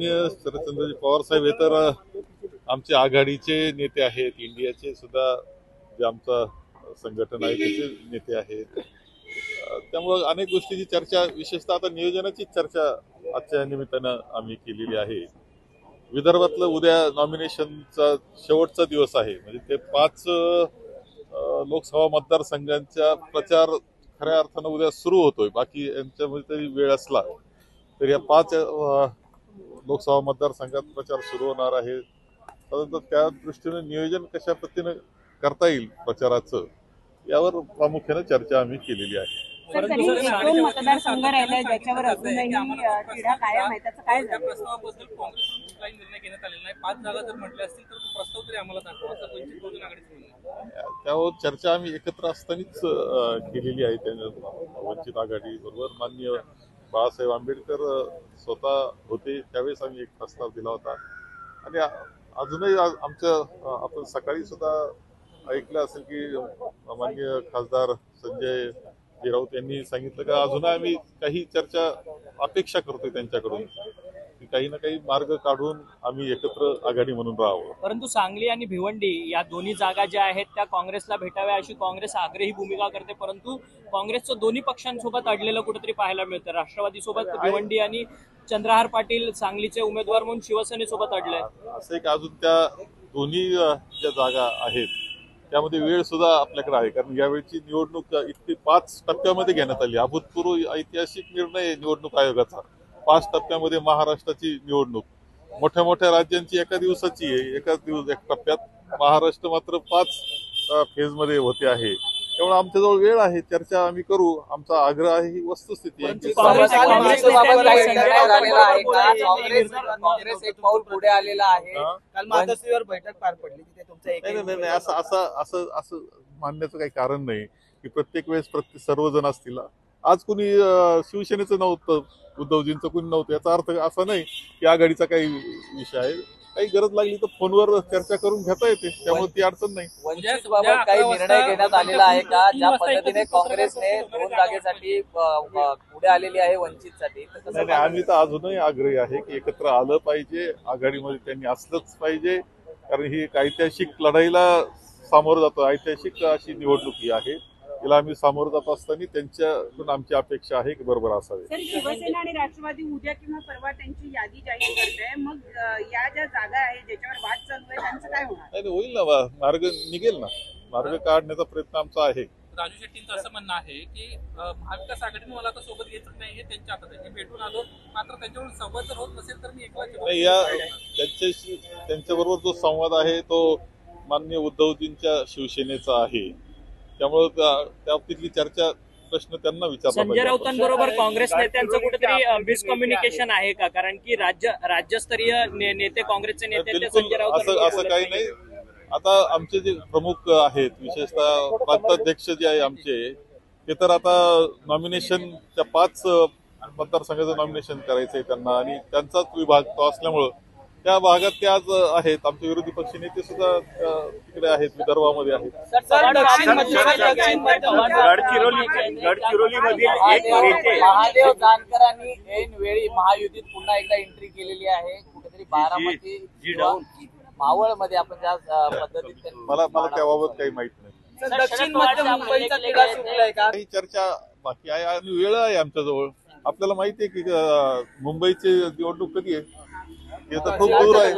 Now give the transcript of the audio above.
माननीय शरदचंद्रजी पवार साहेब हे तर आमचे आघाडीचे नेते आहेत, इंडियाचे सुद्धा जे आमचा संघटन आहे त्याचे नेते आहेत. त्यामुळे अनेक गोष्टीची चर्चा, विशेषतः आता नियोजनाची चर्चा आजच्या निमित्तानं आम्ही केलेली आहे. विदर्भातलं उद्या नॉमिनेशनचा शेवटचा दिवस आहे. म्हणजे ते 5 लोकसभा मतदारसंघांचा प्रचार खऱ्या अर्थानं उद्या सुरू होतोय. बाकी यांच्यामध्ये तरी वेळ असला तर या 5 लोकसभा मतदारसंघात प्रचार सुरू होणार आहे. परंतु त्या दृष्टीने नियोजन कशा पद्धतीने करता येईल प्रचाराचं यावर प्रामुख्याने चर्चा आम्ही केलेली आहे. मतदारसंघ राहिलाय ज्याच्यावर अजूनही तिढा कायम आहे, त्याचं काय झालं? प्रस्तावाबद्दल काँग्रेसकडून कुठलाही निर्णय घेण्यात आलेला नाही. 5 जागा जर म्हटल्या असतील तर तो प्रस्ताव तरी आम्हाला दाखवा, असं वंचित बहुजन आघाडीचं म्हणणं आहे. त्यावर चर्चा आम्ही एकत्र असतानाच केलेली आहे. वंचित आघाडी बरोबर माननीय बाळासाहेब आंबेडकर स्वतः होते त्यावेळेस आम्ही एक प्रस्ताव दिला होता. आणि अजूनही आमचं आपण सकाळी सुद्धा ऐकलं असेल की माननीय खासदार संजय राऊत यांनी सांगितलं की अजून आम्ही काही चर्चा अपेक्षा करतोय त्यांच्याकडून की काही ना काही मार्ग काढून आम्ही एकत्र आघाडी म्हणून राहावं. परंतु सांगली आणि भिवंडी या दोन्ही जागा ज्या आहेत त्या काँग्रेसला भेटाव्या अशी काँग्रेस आग्रही भूमिका करते. परंतु काँग्रेसचं दोन्ही पक्षांसोबत अडलेलं कुठेतरी पाहायला मिळतं. राष्ट्रवादी सोबत भिवंडी आणि चंद्रहार पाटील सांगलीचे उमेदवार म्हणून शिवसेनेसोबत अडलंय. असं एक अजून त्या दोन्ही ज्या जागा आहेत त्यामध्ये वेळ सुद्धा आपल्याकडे आहे. कारण यावेळची निवडणूक इतकी 5 टप्प्यामध्ये घेण्यात आली. अभूतपूर्व ऐतिहासिक निर्णय निवडणूक आयोगाचा. 5 टप्प्यामध्ये महाराष्ट्राची निवडणूक, मोठ्या मोठ्या राज्यांची एका दिवसाची आहे, एक टप्प्यात. महाराष्ट्र मात्र 5 फेजमध्ये होते आहे. त्यामुळे आमच्याजवळ वेळ आहे, चर्चा आम्ही करू. आमचा आग्रह आहे, ही वस्तुस्थिती आहे. काँग्रेस एक पाऊल पुढे आलेला आहे. काल मातोश्रीवर बैठक पार पडली, तिथे तुमचं नाही असं मानण्याचं काही कारण नाही की प्रत्येक वेळेस सर्वजण असतील. आज कुणी शिवसेनेचं नव्हतं, उद्धवजींचं कुणी नव्हतं, याचा अर्थ असा नाही की आघाडीचा काही विषय आहे. काही गरज लागली तर फोनवर चर्चा करून घेता येते, त्यामुळे ती अडचण नाही. वंचित बाबत काही निर्णय घेण्यात आलेला आहे का? ज्या पद्धतीने काँग्रेसने 2 जागेसाठी पुढे आलेली आहे वंचितसाठी, नाही आम्ही तर अजूनही आग्रही आहे की एकत्र आलं पाहिजे, आघाडीमध्ये त्यांनी असलंच पाहिजे. कारण ही एक ऐतिहासिक लढाईला सामोरं जातो. ऐतिहासिक अशी निवडणूक ही आहे, तिला आम्ही सामोरं जात असताना त्यांच्याकडून आमची अपेक्षा आहे की बरोबर असावे. सर, शिवसेना आणि राष्ट्रवादी उद्या किंवा परवा त्यांची यादी जाहीर करते, मग या ज्या जागा आहेत ज्याच्यावर वाद चालू आहे त्यांचं काय होणार? नाही होईल ना, मार्ग निघेल ना, मार्ग काढण्याचा प्रयत्न आमचा आहे. राजू शेट्टींचं असं म्हणणं आहे की महाविकास आघाडीने मला आता सोबत घेतच नाही, हे त्यांच्या हातात आहे. भेटून आलो, मात्र त्यांच्यावर संवाद जर होत नसेल तर मी एकला त्यांच्याबरोबर जो संवाद आहे तो माननीय उद्धवजींच्या शिवसेनेचा आहे. त्यामुळे त्या बाबतीतली चर्चा प्रश्न त्यांना विचारला पाहिजे. संजय राऊतांबरोबर काँग्रेस नेत्यांचं कुठेतरी मिसकम्युनिकेशन आहे का? कारण की राज्यस्तरीय नेते, काँग्रेसचे नेते संजय राऊत असं काही नाही. आता आमचे जे प्रमुख आहेत, विशेषतः प्रांताध्यक्ष जे आहे आमचे, ते तर आता नॉमिनेशनच्या 5 मतदारसंघाचं नॉमिनेशन करायचंय त्यांना आणि त्यांचाच विभाग तो असल्यामुळं त्या भागात ते आज आहेत. आमचे विरोधी पक्ष नेते सुद्धा तिकडे आहेत, विदर्भामध्ये आहेत. महादेव जानकरांनी ऐन वेळी महायुतीत पुन्हा एकदा एंट्री केलेली आहे. कुठेतरी बारामती मावळ मध्ये आपण ज्या पद्धतीने मला त्याबाबत काही माहित नाही. दक्षिण मध्य मुंबईचा तिढा सुटलाय का? काही चर्चा बाकी आहे आणि वेळ आहे आमच्याजवळ. आपल्याला माहिती आहे की मुंबईची निवडणूक कधी आहे, हे तर खूप दूर आहे.